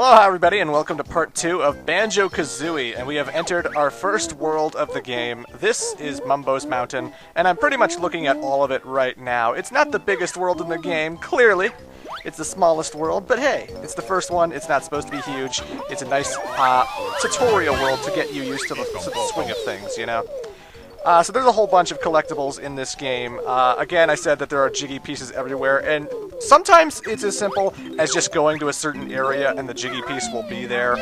Aloha everybody and welcome to part 2 of Banjo-Kazooie, and we have entered our first world of the game. This is Mumbos Mountain, and I'm pretty much looking at all of it right now. It's not the biggest world in the game, clearly. It's the smallest world, but hey, it's the first one, it's not supposed to be huge. It's a nice tutorial world to get you used to the swing of things, you know? So there's a whole bunch of collectibles in this game. Again, I said that there are Jiggy pieces everywhere, and sometimes it's as simple as just going to a certain area and the Jiggy piece will be there.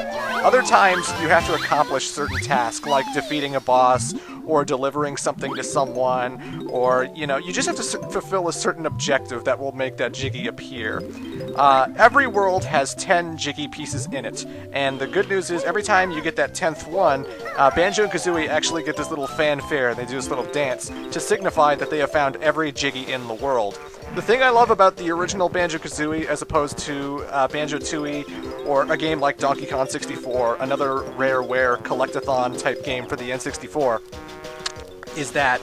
Other times, you have to accomplish certain tasks, like defeating a boss, or delivering something to someone, or, you know, you just have to fulfill a certain objective that will make that Jiggy appear. Every world has 10 Jiggy pieces in it, and the good news is every time you get that 10th one, Banjo and Kazooie actually get this little fanfare. They do this little dance to signify that they have found every Jiggy in the world. The thing I love about the original Banjo-Kazooie as opposed to Banjo-Tooie or a game like Donkey Kong 64, another Rareware collectathon type game for the N64, is that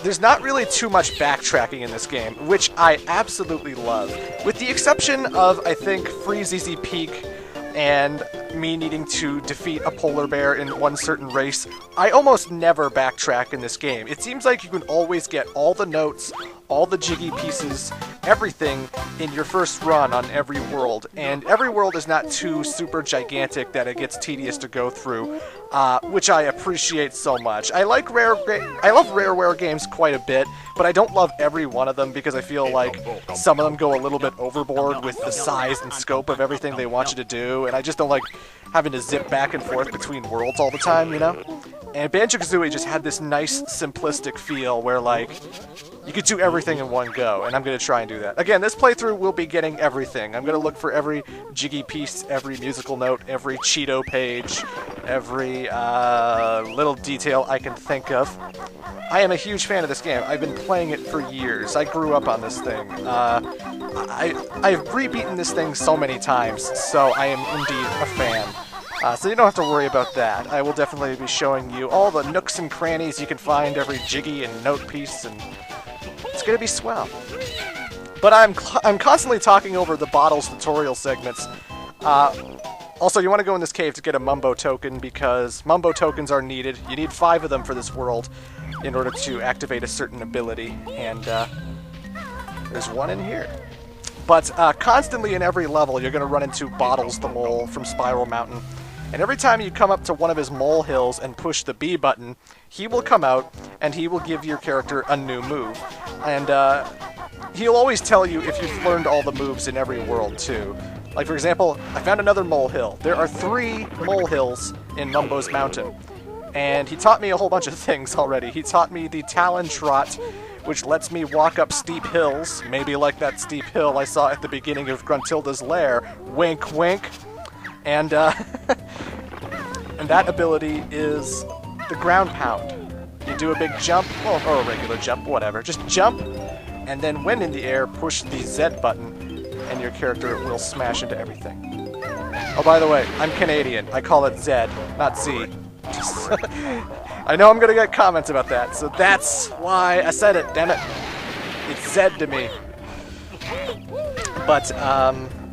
there's not really too much backtracking in this game, which I absolutely love. With the exception of, I think, Freeze-Easy Peak and me needing to defeat a polar bear in one certain race, I almost never backtrack in this game. It seems like you can always get all the notes, all the Jiggy pieces, everything in your first run on every world, and every world is not too super gigantic that it gets tedious to go through, which I appreciate so much. I love Rareware games quite a bit, but I don't love every one of them because I feel like some of them go a little bit overboard with the size and scope of everything they want you to do, and I just don't like having to zip back and forth between worlds all the time, you know? And Banjo-Kazooie just had this nice, simplistic feel where, like, you could do everything in one go, and I'm going to try and do that. Again, this playthrough will be getting everything. I'm going to look for every Jiggy piece, every musical note, every Cheeto page, every little detail I can think of. I am a huge fan of this game. I've been playing it for years. I grew up on this thing. I've rebeaten this thing so many times, so I am indeed a fan. So you don't have to worry about that. I will definitely be showing you all the nooks and crannies you can find every Jiggy and note piece, and it's gonna be swell. But I'm constantly talking over the bottles tutorial segments. Also, you want to go in this cave to get a Mumbo Token because Mumbo Tokens are needed. You need 5 of them for this world in order to activate a certain ability, and there's one in here. But constantly in every level, you're going to run into Bottles the Mole from Spiral Mountain. And every time you come up to one of his mole hills and push the B button, he will come out and he will give your character a new move. And he'll always tell you if you've learned all the moves in every world, too. Like, for example, I found another mole hill. There are 3 mole hills in Mumbos Mountain. And he taught me a whole bunch of things already. He taught me the Talon Trot, which lets me walk up steep hills, maybe like that steep hill I saw at the beginning of Brent Tilde's lair. Wink, wink. And, and that ability is the ground pound. You do a big jump, or a regular jump, whatever. Just jump, and then when in the air, push the Z button, and your character will smash into everything. Oh, by the way, I'm Canadian. I call it Z, not Z. I know I'm gonna get comments about that, so that's why I said it, damn it. It's Z to me. But,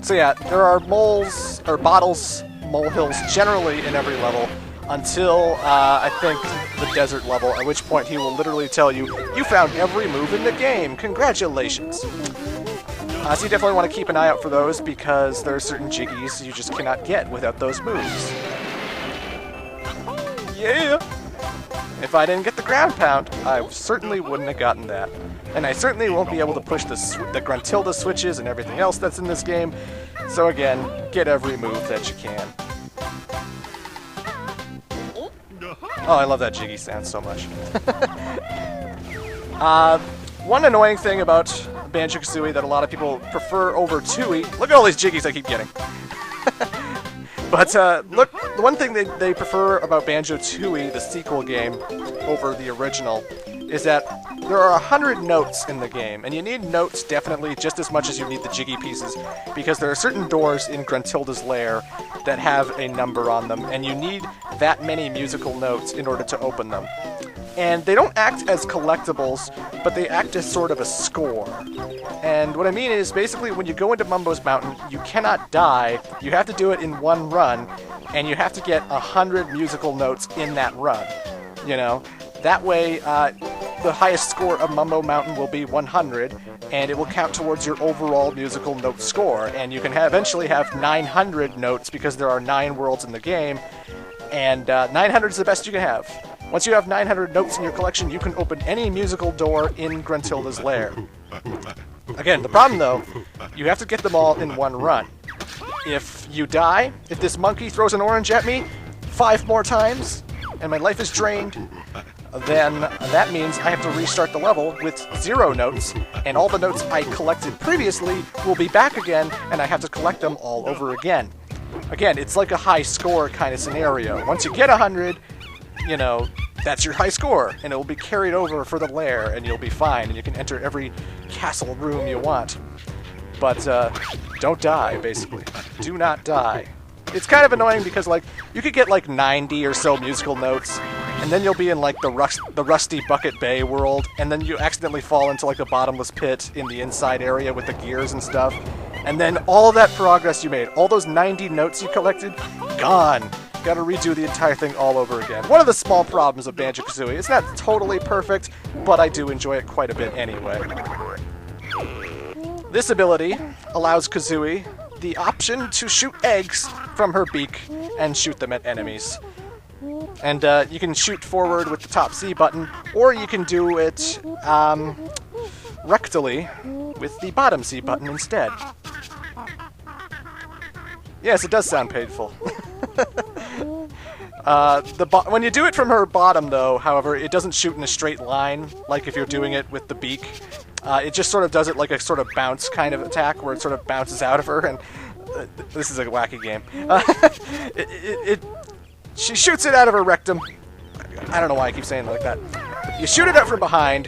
so yeah, there are moles, or bottles, molehills generally in every level until, I think, the desert level, at which point he will literally tell you, you found every move in the game, congratulations. So you definitely want to keep an eye out for those because there are certain Jiggies you just cannot get without those moves. Yeah! If I didn't get the ground pound, I certainly wouldn't have gotten that. And I certainly won't be able to push the Brent Tilde switches and everything else that's in this game. So again, get every move that you can. Oh, I love that Jiggy sound so much. One annoying thing about Banjo-Kazooie that a lot of people prefer over Tooie... Look at all these Jiggies I keep getting. But, look, the one thing they prefer about Banjo-Tooie, the sequel game, over the original, is that there are 100 notes in the game, and you need notes definitely just as much as you need the Jiggy pieces, because there are certain doors in Brent Tilde's lair that have a number on them, and you need that many musical notes in order to open them. And they don't act as collectibles, but they act as sort of a score. And what I mean is, basically, when you go into Mumbos Mountain, you cannot die. You have to do it in one run, and you have to get 100 musical notes in that run. You know? That way, the highest score of Mumbo Mountain will be 100, and it will count towards your overall musical note score. And you can eventually have 900 notes, because there are 9 worlds in the game, and 900 is the best you can have. Once you have 900 notes in your collection, you can open any musical door in Brent Tilde's lair. Again, the problem though, you have to get them all in one run. If you die, if this monkey throws an orange at me 5 more times, and my life is drained, then that means I have to restart the level with 0 notes, and all the notes I collected previously will be back again, and I have to collect them all over again. Again, it's like a high score kind of scenario. Once you get 100, you know, that's your high score, and it will be carried over for the lair, and you'll be fine, and you can enter every castle room you want. But, don't die, basically. Do not die. It's kind of annoying because, like, you could get, like, 90 or so musical notes, and then you'll be in, like, the Rusty Bucket Bay world, and then you accidentally fall into, like, a bottomless pit in the inside area with the gears and stuff, and then all that progress you made, all those 90 notes you collected, gone. Gotta redo the entire thing all over again. One of the small problems of Banjo-Kazooie. It's not totally perfect, but I do enjoy it quite a bit anyway. This ability allows Kazooie the option to shoot eggs from her beak and shoot them at enemies. And you can shoot forward with the top C button, or you can do it rectally with the bottom C button instead. Yes, it does sound painful. When you do it from her bottom, though, however, it doesn't shoot in a straight line, like if you're doing it with the beak. It just sort of does it like a sort of bounce kind of attack, where it sort of bounces out of her, and this is a wacky game. She shoots it out of her rectum. I don't know why I keep saying it like that. You shoot it out from behind,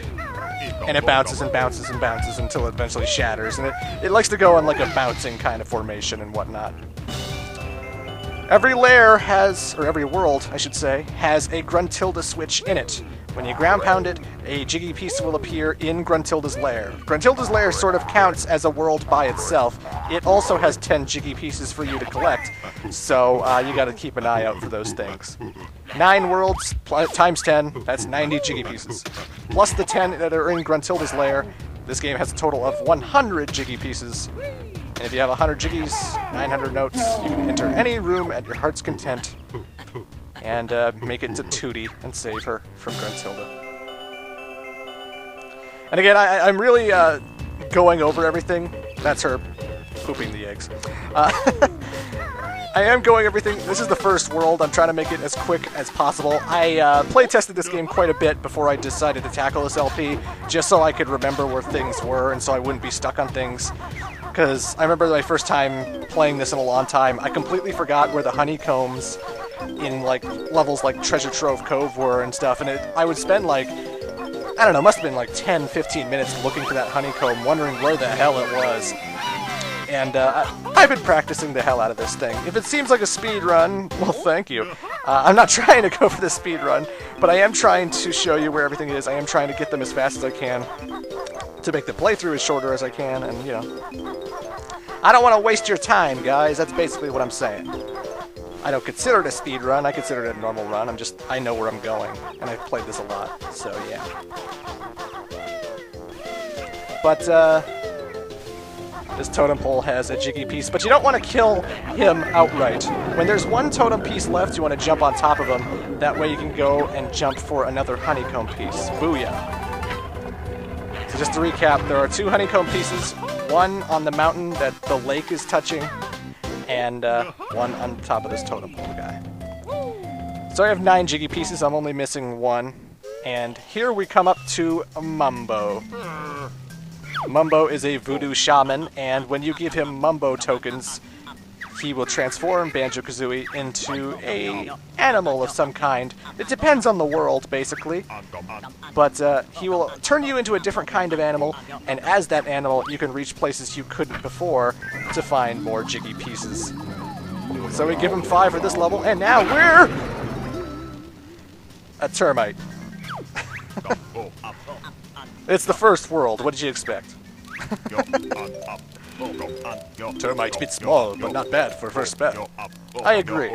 and it bounces and bounces and bounces until it eventually shatters, and it likes to go on like a bouncing kind of formation and whatnot. Every lair has, or every world, I should say, has a Brent Tilde switch in it. When you ground pound it, a Jiggy piece will appear in Brent Tilde's lair. Brent Tilde's lair sort of counts as a world by itself. It also has 10 Jiggy pieces for you to collect, so you gotta keep an eye out for those things. 9 worlds times 10, that's 90 Jiggy pieces. Plus the 10 that are in Brent Tilde's lair, this game has a total of 100 Jiggy pieces. And if you have 100 Jiggies, 900 notes, you can enter any room at your heart's content and make it to Tootie and save her from Brent Tilde. And again, I'm really going over everything. That's her pooping the eggs. I am going everything. This is the first world. I'm trying to make it as quick as possible. I play-tested this game quite a bit before I decided to tackle this LP, just so I could remember where things were and so I wouldn't be stuck on things. Because I remember my first time playing this in a long time, I completely forgot where the honeycombs in like levels like Treasure Trove Cove were and stuff, and I would spend like, I don't know, must have been like 10-15 minutes looking for that honeycomb, wondering where the hell it was. And I've been practicing the hell out of this thing. If it seems like a speed run, well, thank you. I'm not trying to go for the speed run, but I am trying to show you where everything is. I am trying to get them as fast as I can, to make the playthrough as shorter as I can, and, you know. I don't want to waste your time, guys. That's basically what I'm saying. I don't consider it a speed run. I consider it a normal run. I know where I'm going, and I've played this a lot, so yeah. But, this totem pole has a Jiggy piece, but you don't want to kill him outright. When there's one totem piece left, you want to jump on top of him. That way you can go and jump for another honeycomb piece. Booyah. So just to recap, there are 2 honeycomb pieces, one on the mountain that the lake is touching, and one on top of this totem pole guy. So I have 9 Jiggy pieces, I'm only missing 1, and here we come up to Mambo. Mumbo is a voodoo shaman, and when you give him Mumbo tokens, he will transform Banjo-Kazooie into a animal of some kind. It depends on the world, basically. But he will turn you into a different kind of animal, and as that animal, you can reach places you couldn't before to find more Jiggy pieces. So we give him 5 for this level, and now we're a Termite. It's the first world. What did you expect? Termite bit small, but not bad for first spell. I agree.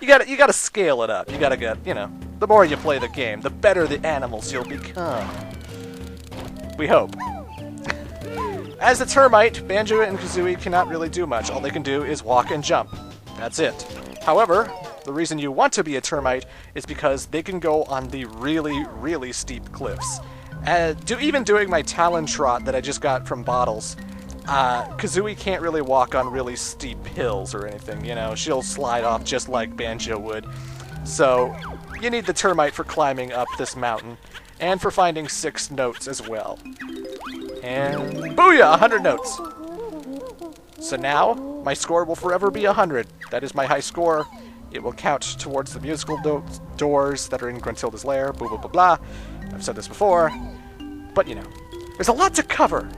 You gotta scale it up. You gotta get, you know, the more you play the game, the better the animals you'll become. We hope. As a termite, Banjo and Kazooie cannot really do much. All they can do is walk and jump. That's it. However, the reason you want to be a termite is because they can go on the really, really steep cliffs. Even doing my Talon Trot that I just got from Bottles, Kazooie can't really walk on really steep hills or anything, you know. She'll slide off just like Banjo would. So, you need the termite for climbing up this mountain, and for finding 6 notes as well. And booyah! 100 notes! So now, my score will forever be 100. That is my high score. It will count towards the musical doors that are in Brent Tilde's lair, blah blah blah blah. I've said this before, but you know, there's a lot to cover.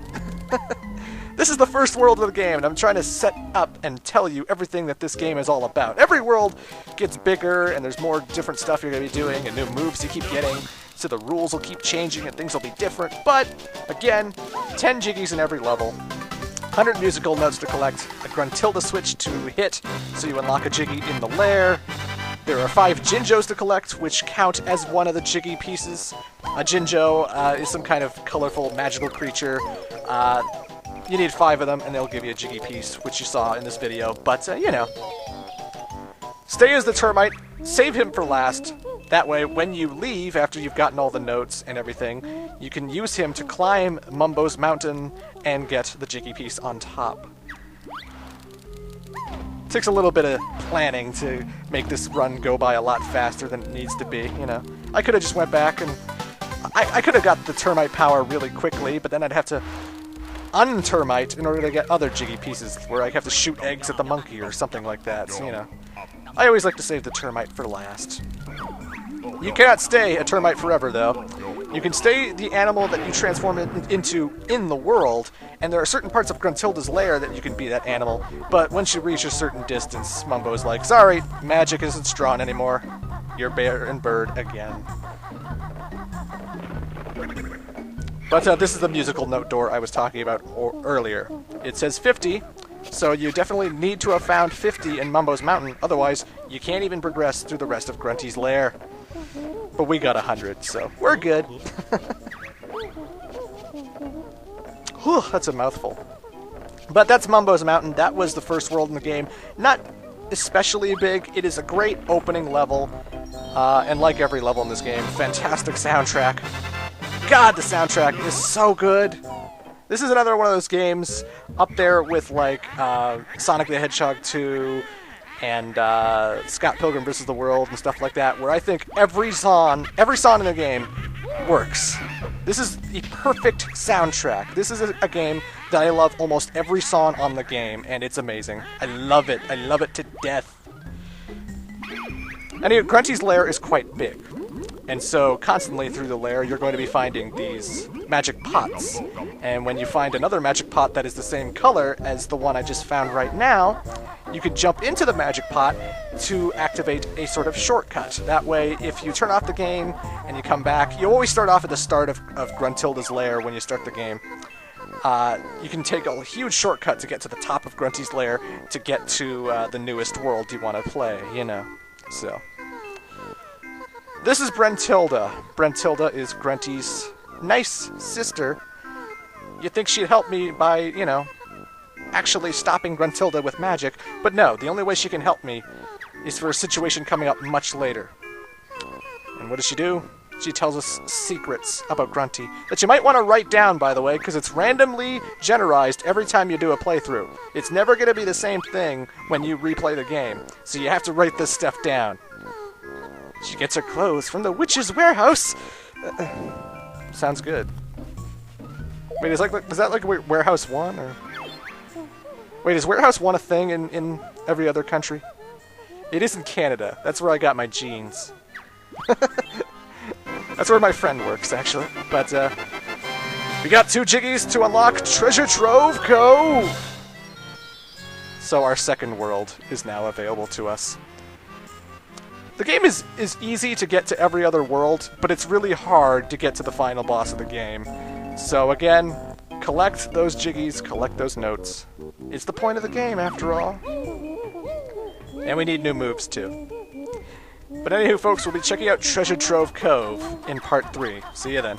This is the first world of the game, and I'm trying to set up and tell you everything that this game is all about. Every world gets bigger, and there's more different stuff you're going to be doing, and new moves you keep getting, so the rules will keep changing, and things will be different. But, again, 10 jiggies in every level, 100 musical notes to collect, a Brent Tilde switch to hit, so you unlock a jiggy in the lair. There are 5 Jinjos to collect, which count as one of the jiggy pieces. A Jinjo is some kind of colorful magical creature. You need 5 of them, and they'll give you a jiggy piece, which you saw in this video. But, you know, stay as the termite, save him for last. That way, when you leave, after you've gotten all the notes and everything, you can use him to climb Mumbos Mountain and get the jiggy piece on top. Takes a little bit of planning to make this run go by a lot faster than it needs to be, you know. I could have just went back and... I could have got the termite power really quickly, but then I'd have to untermite in order to get other jiggy pieces, where I have to shoot eggs at the monkey or something like that, so, you know. I always like to save the termite for last. You cannot stay a termite forever, though. You can stay the animal that you transform into in the world, and there are certain parts of Brent Tilde's lair that you can be that animal, but once you reach a certain distance, Mumbo's like, sorry, magic isn't strong anymore. You're bear and bird again. But this is the musical note door I was talking about earlier. It says 50, so you definitely need to have found 50 in Mumbos Mountain, otherwise you can't even progress through the rest of Grunty's lair. But we got 100, so we're good. Whew, that's a mouthful. But that's Mumbos Mountain. That was the first world in the game. Not especially big. It is a great opening level. And like every level in this game, fantastic soundtrack. God, the soundtrack is so good. This is another one of those games up there with like Sonic the Hedgehog 2 and Scott Pilgrim vs. the World and stuff like that, where I think every song in the game works. This is the perfect soundtrack. This is a game that I love almost every song on the game, and it's amazing. I love it. I love it to death. Anyway, Grunty's lair is quite big. And so, constantly through the lair, you're going to be finding these magic pots. And when you find another magic pot that is the same color as the one I just found right now, you can jump into the magic pot to activate a sort of shortcut. That way, if you turn off the game and you come back, you always start off at the start of Brent Tilde's lair when you start the game. You can take a huge shortcut to get to the top of Grunty's lair to get to the newest world you want to play, you know. So... this is Brent Tilde. Brent Tilde is Grunty's nice sister. You'd think she'd help me by, you know, actually stopping Brent Tilde with magic, but no, the only way she can help me is for a situation coming up much later. And what does she do? She tells us secrets about Grunty that you might want to write down, by the way, because it's randomly generized every time you do a playthrough. It's never going to be the same thing when you replay the game, so you have to write this stuff down. She gets her clothes from the witch's warehouse. Sounds good. Wait, is that like Warehouse 1? Or... wait, is Warehouse 1 a thing in every other country? It is in Canada. That's where I got my jeans. That's where my friend works, actually. But, we got 2 jiggies to unlock Treasure Trove Cove! So our second world is now available to us. The game is easy to get to every other world, but it's really hard to get to the final boss of the game. So again, collect those jiggies, collect those notes. It's the point of the game, after all. And we need new moves, too. But anywho, folks, we'll be checking out Treasure Trove Cove in Part 3. See you then.